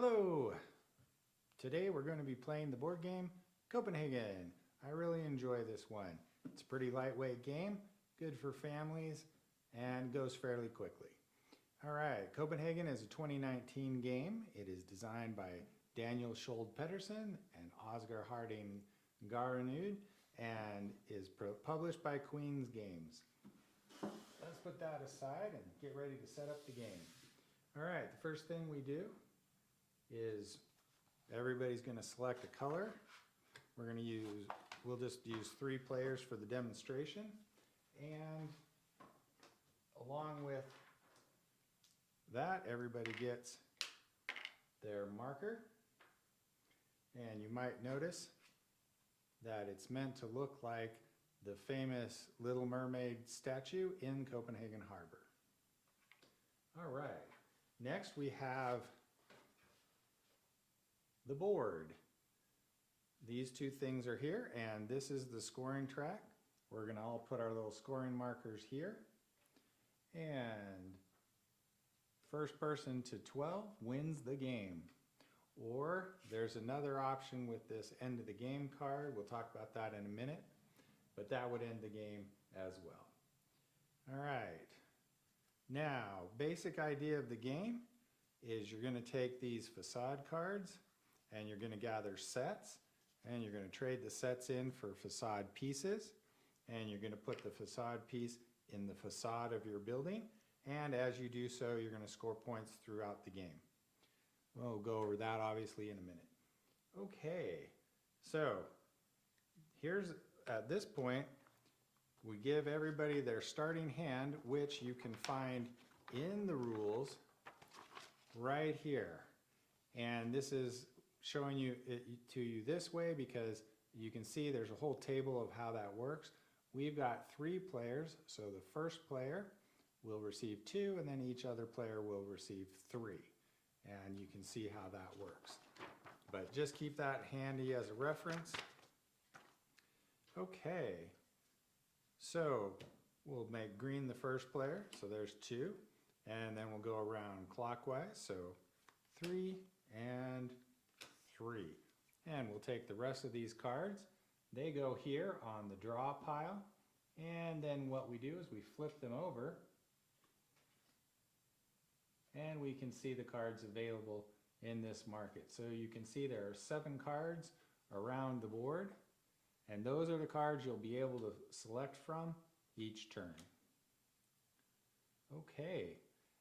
Hello! Today we're going to be playing the board game Copenhagen. I really enjoy this one. It's a pretty lightweight game, good for families, and goes fairly quickly. Alright, Copenhagen is a 2019 game. It is designed by Daniel Skjold Pedersen and Oscar Harding Garanud and is published by Queen's Games. Let's put that aside and get ready to set up the game. Alright, the first thing we do is everybody's going to select a color. We'll just use 3 players for the demonstration, and along with that everybody gets their marker, and you might notice that it's meant to look like the famous Little Mermaid statue in Copenhagen Harbor. All right, next we have the board. These 2 things are here, and this is the scoring track. We're going to all put our little scoring markers here, and first person to 12 wins the game. Or there's another option with this end of the game card. We'll talk about that in a minute, but that would end the game as well. All right, now basic idea of the game is you're going to take these facade cards and you're going to gather sets, and you're going to trade the sets in for facade pieces, and you're going to put the facade piece in the facade of your building, and as you do so you're going to score points throughout the game. We'll go over that obviously in a minute. Okay, so here's, at this point, we give everybody their starting hand, which you can find in the rules right here. And this is showing you to you this way because you can see there's a whole table of how that works. We've got 3 players, so the first player will receive 2, and then each other player will receive 3. And you can see how that works. But just keep that handy as a reference. Okay, so we'll make green the first player, so there's 2, and then we'll go around clockwise, so 3 and 3. And we'll take the rest of these cards. They go here on the draw pile, and then what we do is we flip them over, and we can see the cards available in this market. So you can see there are 7 cards around the board, and those are the cards you'll be able to select from each turn. Okay,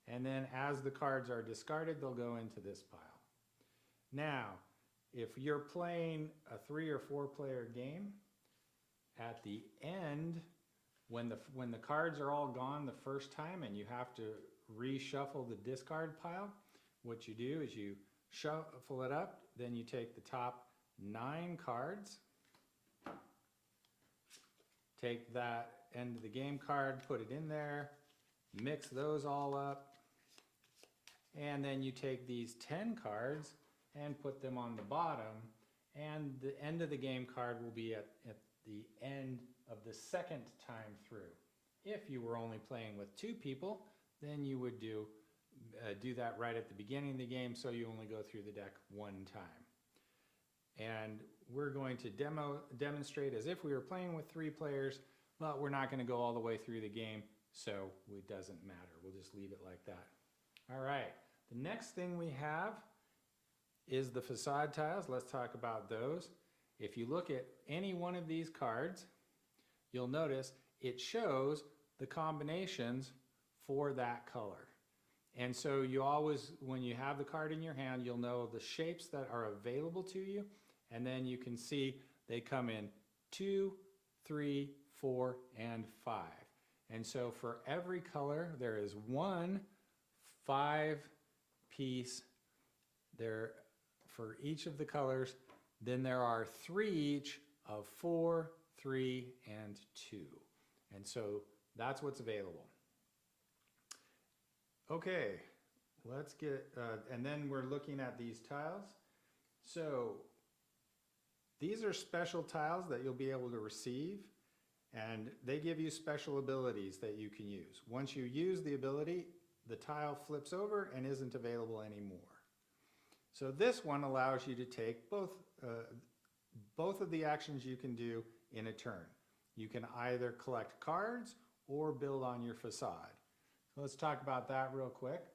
and then as the cards are discarded, they'll go into this pile. Now, if you're playing a 3 or 4 player game, at the end, when the cards are all gone the first time and you have to reshuffle the discard pile, what you do is you shuffle it up, then you take the top 9 cards, take that end of the game card, put it in there, mix those all up, and then you take these 10 cards and put them on the bottom, and the end of the game card will be at the end of the second time through. If you were only playing with 2 people, then you would do that right at the beginning of the game, so you only go through the deck 1 time. And we're going to demonstrate as if we were playing with 3 players, but we're not going to go all the way through the game, so it doesn't matter. We'll just leave it like that. All right, the next thing we have is the facade tiles. Let's talk about those. If you look at any one of these cards, you'll notice it shows the combinations for that color. And so you always, when you have the card in your hand, you'll know the shapes that are available to you, and then you can see they come in 2, 3, 4, and 5. And so for every color, there is 1 5-piece there for each of the colors. Then there are 3 each of 4, 3, and 2. And so that's what's available. Okay, let's get, and then we're looking at these tiles. So these are special tiles that you'll be able to receive, and they give you special abilities that you can use. Once you use the ability, the tile flips over and isn't available anymore. So this one allows you to take both of the actions you can do in a turn. You can either collect cards or build on your facade. So let's talk about that real quick.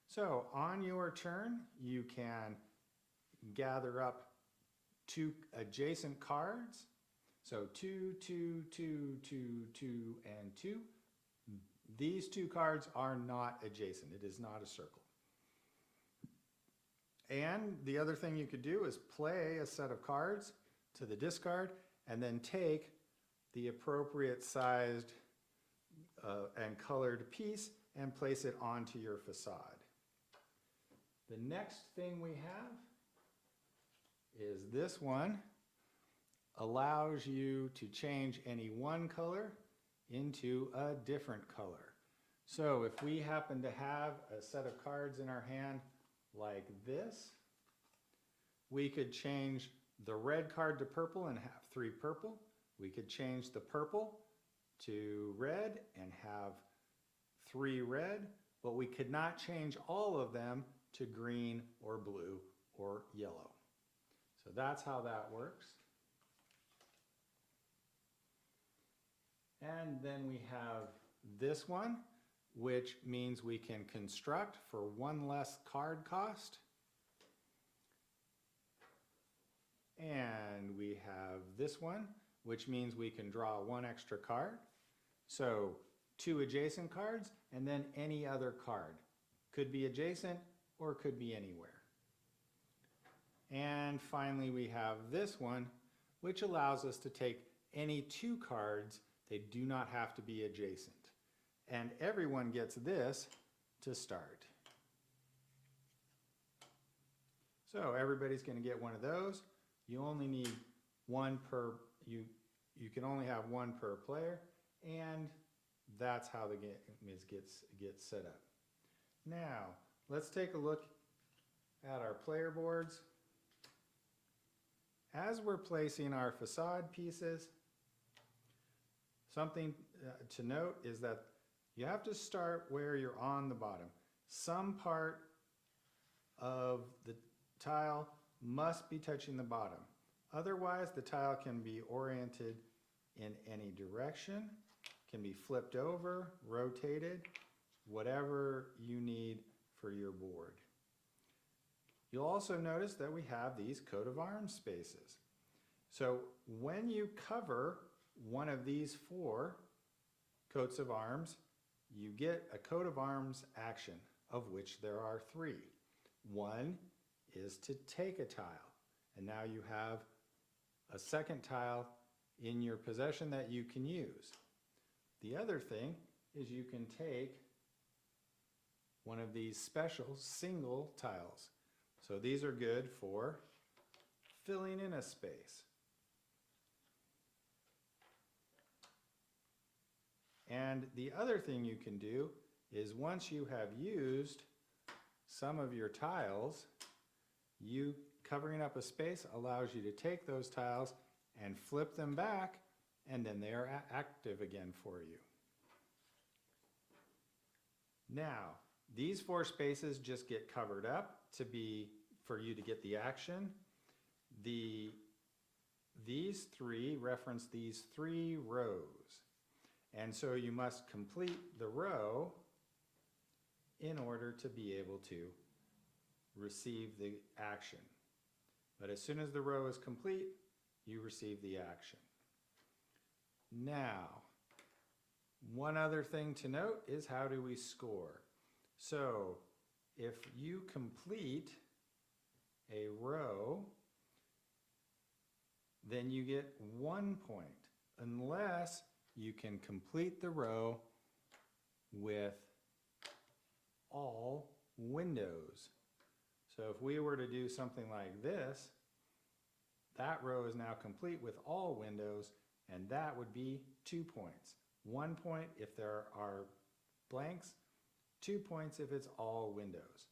So on your turn, you can gather up 2 adjacent cards. So 2, 2, 2, 2, 2, and 2. These 2 cards are not adjacent. It is not a circle. And the other thing you could do is play a set of cards to the discard and then take the appropriate sized and colored piece and place it onto your facade. The next thing we have is this one. Allows you to change any one color into a different color. So if we happen to have a set of cards in our hand like this, we could change the red card to purple and have 3 purple. We could change the purple to red and have 3 red, but we could not change all of them to green or blue or yellow. So that's how that works. And then we have this one, which means we can construct for 1 less card cost. And we have this one, which means we can draw 1 extra card. So 2 adjacent cards and then any other card. Could be adjacent or could be anywhere. And finally we have this one, which allows us to take any 2 cards. They do not have to be adjacent. And everyone gets this to start. So everybody's going to get one of those. You only need 1 per, you can only have 1 per player, and that's how the game gets set up. Now, let's take a look at our player boards. As we're placing our facade pieces, something to note is that you have to start where you're on the bottom. Some part of the tile must be touching the bottom. Otherwise, the tile can be oriented in any direction, can be flipped over, rotated, whatever you need for your board. You'll also notice that we have these coat of arms spaces. So when you cover one of these 4 coats of arms, you get a coat of arms action, of which there are 3. One is to take a tile, and now you have a second tile in your possession that you can use. The other thing is you can take one of these special single tiles. So these are good for filling in a space. And the other thing you can do is once you have used some of your tiles, covering up a space allows you to take those tiles and flip them back, and then they are active again for you. Now, these 4 spaces just get covered up for you to get the action. These 3 reference these 3 rows. And so you must complete the row in order to be able to receive the action. But as soon as the row is complete, you receive the action. Now, one other thing to note is how do we score? So if you complete a row, then you get 1 point, unless you can complete the row with all windows. So if we were to do something like this, that row is now complete with all windows, and that would be 2 points. 1 point if there are blanks, 2 points if it's all windows.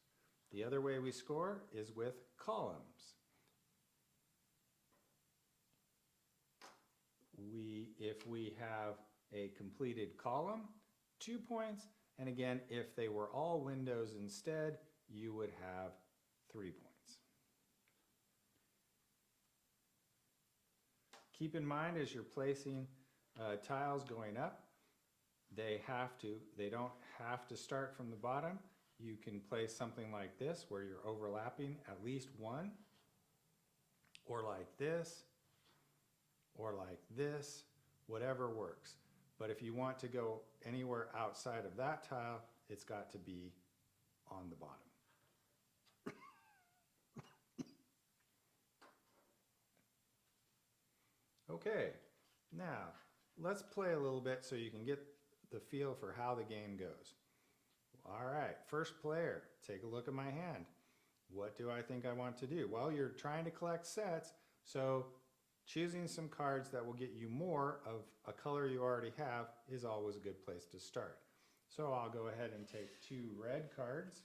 The other way we score is with columns. If we have a completed column, 2 points, and again, if they were all windows instead, you would have 3 points. keep in mind as you're placing tiles going up, they don't have to start from the bottom. You can place something like this where you're overlapping at least one, or like this, or like this, whatever works. But if you want to go anywhere outside of that tile, it's got to be on the bottom. Okay, now let's play a little bit so you can get the feel for how the game goes. All right, first player, take a look at my hand. What do I think I want to do? Well, you're trying to collect sets, so choosing some cards that will get you more of a color you already have is always a good place to start. So I'll go ahead and take 2 red cards,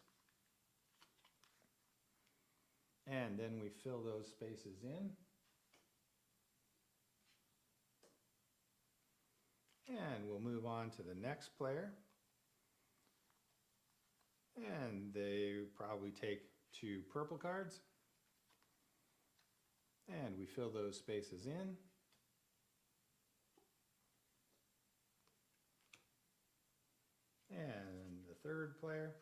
and then we fill those spaces in. And we'll move on to the next player. And they probably take 2 purple cards. And we fill those spaces in. And the third player.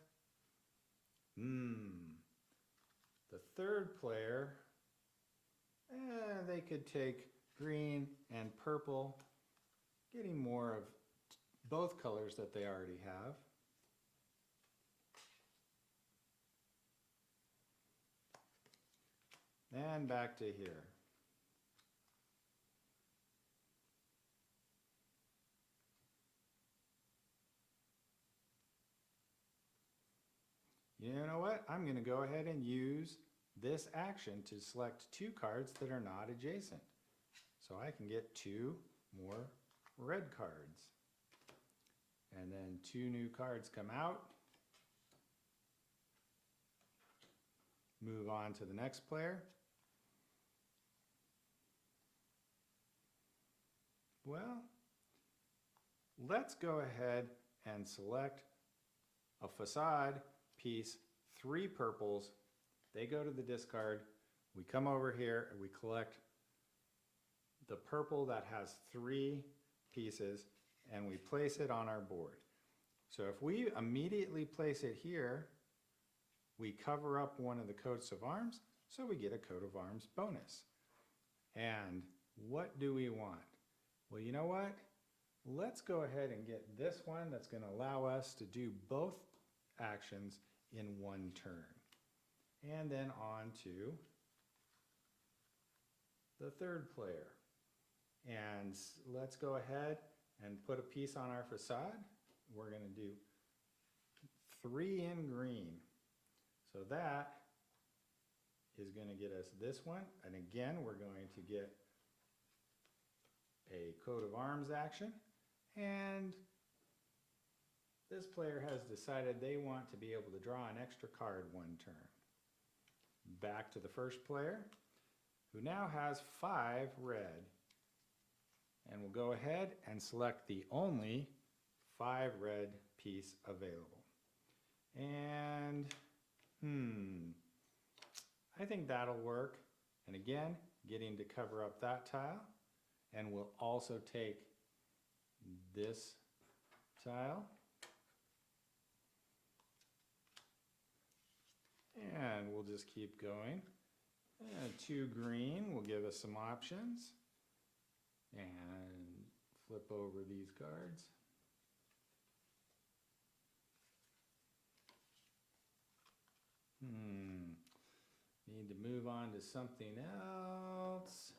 The third player, they could take green and purple, getting more of both colors that they already have. And back to here. You know what? I'm going to go ahead and use this action to select 2 cards that are not adjacent. So I can get 2 more red cards. And then 2 new cards come out. Move on to the next player. Well, let's go ahead and select a facade piece, 3 purples. They go to the discard. We come over here and we collect the purple that has 3 pieces and we place it on our board. So if we immediately place it here, we cover up one of the coats of arms, so we get a coat of arms bonus. And what do we want? Well, you know what? Let's go ahead and get this one that's going to allow us to do both actions in one turn. And then on to the third player. And let's go ahead and put a piece on our facade. We're going to do 3 in green. So that is going to get us this one. And again, we're going to get a coat of arms action. And this player has decided they want to be able to draw an extra card one turn. Back to the first player, who now has 5 red. And we'll go ahead and select the only 5 red piece available. And I think that'll work. And again, getting to cover up that tile. And we'll also take this tile. And we'll just keep going. And 2 green will give us some options. And flip over these cards. Need to move on to something else.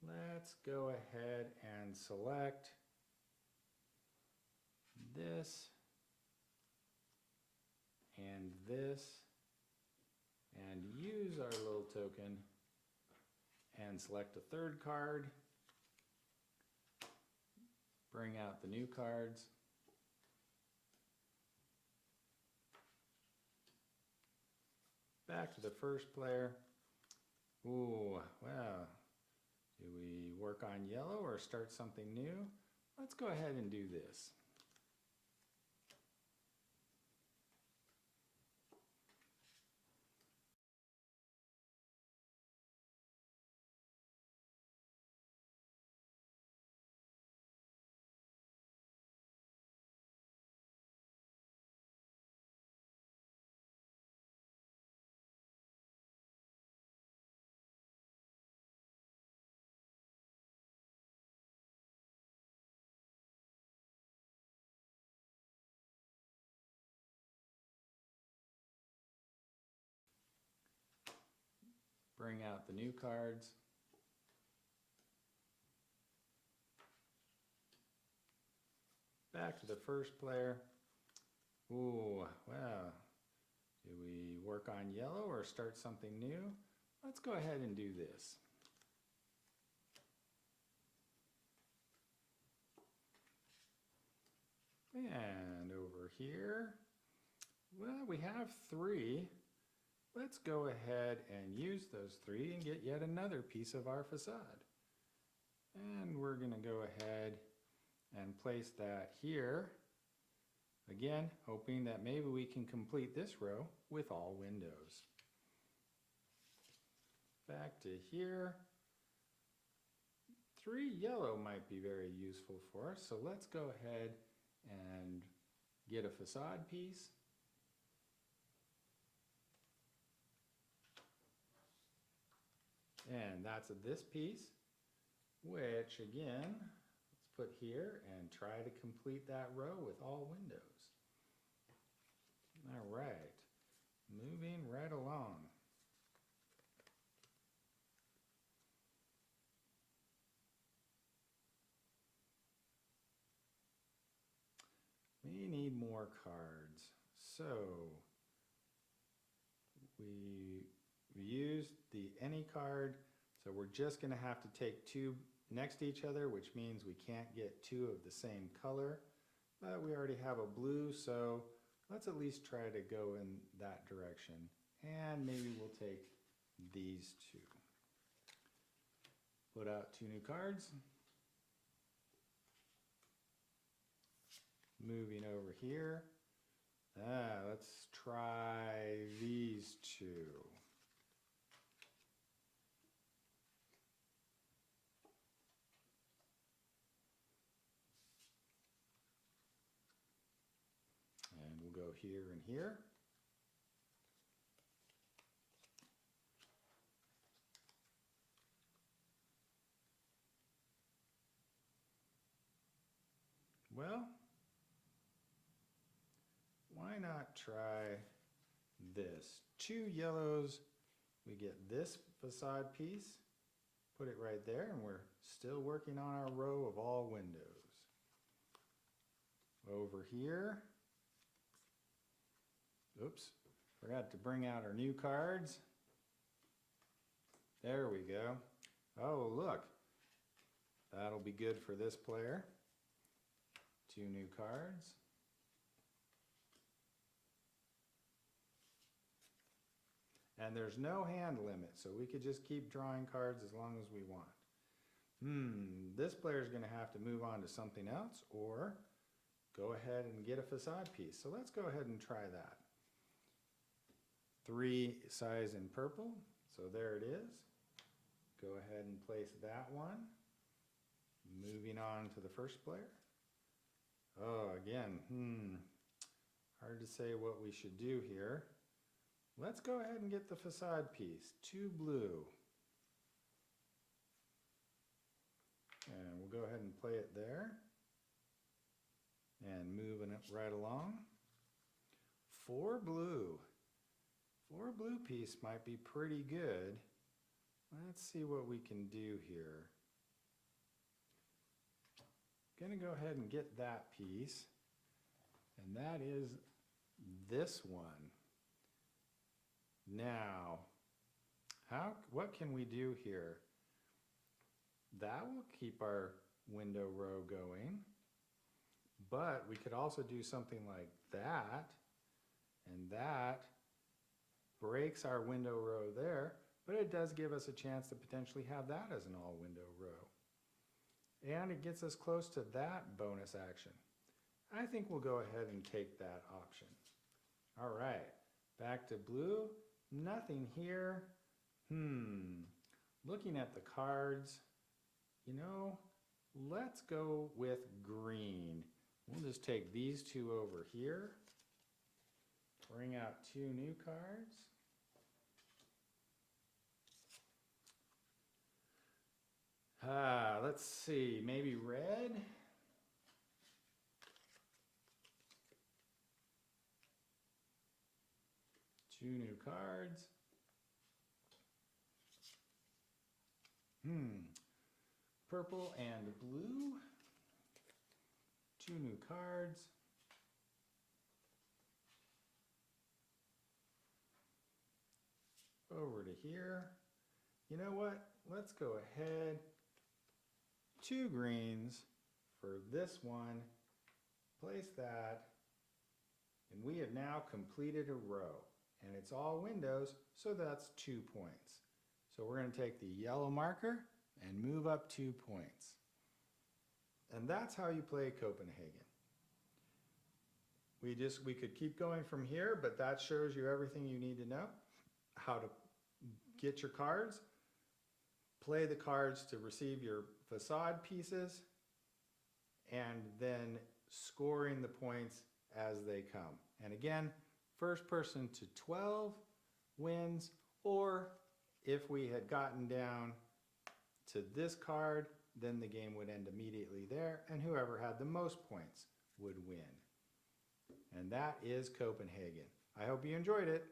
Let's go ahead and select this and this and use our little token and select a third card. Bring out the new cards. Back to the first player. Ooh, well, do we work on yellow or start something new? Let's go ahead and do this. bring out the new cards. Back to the first player. Ooh, well, do we work on yellow or start something new? Let's go ahead and do this. And over here, well, we have 3. Let's go ahead and use those 3 and get yet another piece of our facade. And we're going to go ahead and place that here. Again, hoping that maybe we can complete this row with all windows. Back to here. 3 yellow might be very useful for us, so let's go ahead and get a facade piece. And that's this piece, which again, let's put here and try to complete that row with all windows. All right, moving right along. We need more cards. So we used the any card, so we're just going to have to take 2 next to each other, which means we can't get 2 of the same color, but we already have a blue, so let's at least try to go in that direction. And maybe we'll take these 2. Put out 2 new cards. Moving over here. Let's try these 2. And we'll go here and here. Well, why not try this? 2 yellows, we get this facade piece, put it right there, and we're still working on our row of all windows. Over here, oops, forgot to bring out our new cards. There we go. Oh, look, that'll be good for this player. 2 new cards. And there's no hand limit, so we could just keep drawing cards as long as we want. This player is going to have to move on to something else or go ahead and get a facade piece. So let's go ahead and try that. 3 size in purple, so there it is. Go ahead and place that one. Moving on to the first player. Oh, again, hard to say what we should do here. Let's go ahead and get the facade piece, 2 blue. And we'll go ahead and play it there. And moving it right along. 4 blue. 4 blue piece might be pretty good. Let's see what we can do here. Gonna go ahead and get that piece. And that is this one. Now, what can we do here? That will keep our window row going, but we could also do something like that, and that breaks our window row there, but it does give us a chance to potentially have that as an all window row. And it gets us close to that bonus action. I think we'll go ahead and take that option. All right, back to blue. Nothing here. Looking at the cards, you know, let's go with green. We'll just take these 2 over here. Bring out 2 new cards. Let's see, maybe red. Two new cards. Purple and blue. 2 new cards. Over to here. You know what? Let's go ahead. 2 greens for this one. Place that. And we have now completed a row. And it's all windows, so that's 2 points. So we're going to take the yellow marker and move up 2 points. And that's how you play Copenhagen. We could keep going from here, but that shows you everything you need to know. How to get your cards, play the cards to receive your facade pieces, and then scoring the points as they come. And again, first person to 12 wins, or if we had gotten down to this card, then the game would end immediately there, and whoever had the most points would win. And that is Copenhagen. I hope you enjoyed it.